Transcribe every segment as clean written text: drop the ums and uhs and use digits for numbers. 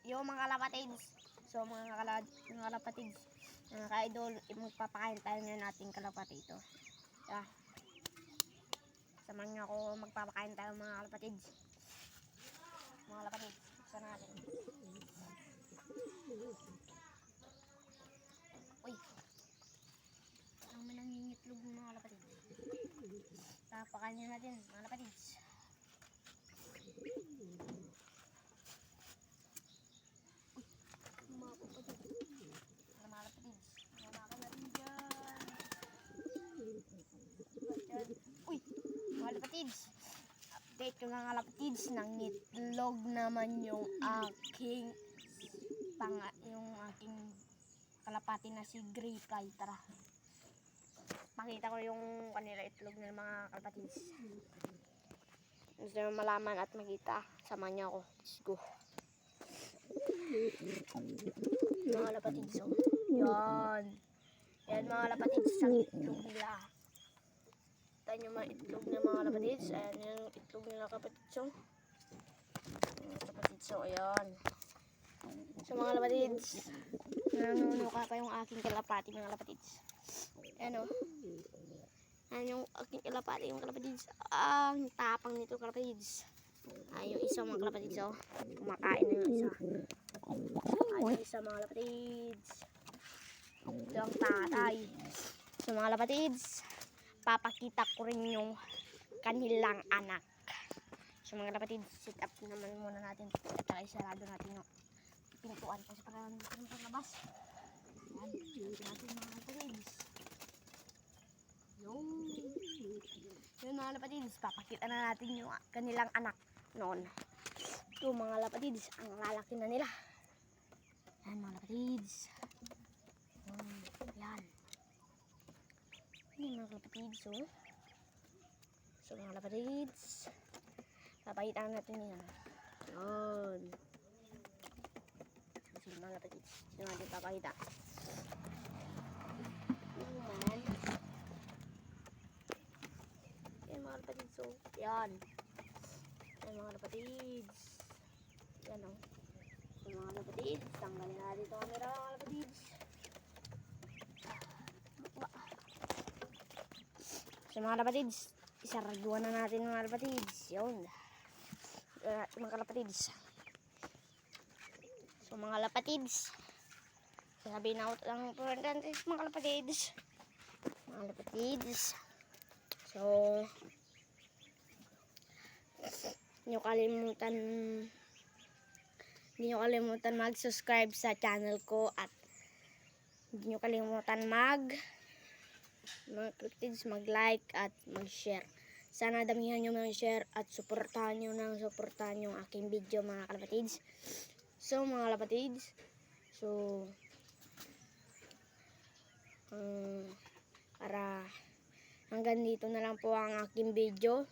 Yung mga kalapatids. So mga kalapatids, mga ka-idol, magpapakain tayo na nating kalapati ito. Yeah. Samahan niyo ako magpapakain tayo mga kalapatids. Mga kalapatids, buksan natin. Uy! Ang nangingitlog ng mga kalapatids. Tapakain natin mga kalapatids. Uy, mga kalapatids, update ko mga kalapatids, nangitlog naman yung aking kalapati na si Gray Fly. Tara, pakita ko yung kanila itlog ng mga kalapatids. Gusto nyo malaman at makita, sama niyo ako. Let's go. Mga kalapatids, oh. Yan. Yan mga kalapatids, ang itlog nila. Tayo nyo mga itlog ng mga kalapatids. Ayan yung itlog nila kalapatids, oh. Mga kalapatids, oh. Ayan. So mga kalapatids, nanunuka pa yung aking kalapati mga kalapatids. Ayan, oh. Ayan yung aking kalapati yung kalapatids. Ang tapang nito kalapatids. Ayan yung isa mga kalapatids, oh. Kumakain na yung isa. Ayan yung isa mga kalapatids. Ito ang tatay. So mga kalapatids, papakita ko rin yung kanilang anak. So mga kalapatids, sit up naman muna natin. At saka isarado natin yung pintuan kasi para nandito rin sa labas. Ayan, dito natin mga kalapatids. Yun mga kalapatids, papakita na natin yung kanilang anak noon. Ito mga kalapatids, ang lalaki na nila. Ayan mga kalapatids. Yan. Yan mga kalapatids, oh. So mga kalapatids, papakita natin yan. Yan. So mga kalapatids, ito natin papakita. Man. Yan mga kalapatids, oh. Yan. Yan mga kalapatids. Yan, oh. So mga kalapatids, tanggalin natin ito camera mga kalapatids. So mga kalapatids, isaraduan na natin mga kalapatids. Yun. Mga kalapatids. So mga kalapatids, sabihin na ako lang importante mga kalapatids. Mga kalapatids. So, hindi nyo kalimutan mag-subscribe sa channel ko at hindi nyo kalimutan mag-like at mag-share. Sana damihan nyo mag-share at suportahan nyo yung aking video mga kalapatids. So mga kalapatids, so para hanggang dito na lang po ang aking video.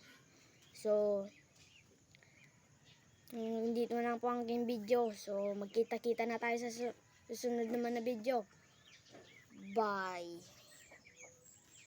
So dito na lang po ang aking video. So magkita-kita na tayo sa susunod naman na video. Bye!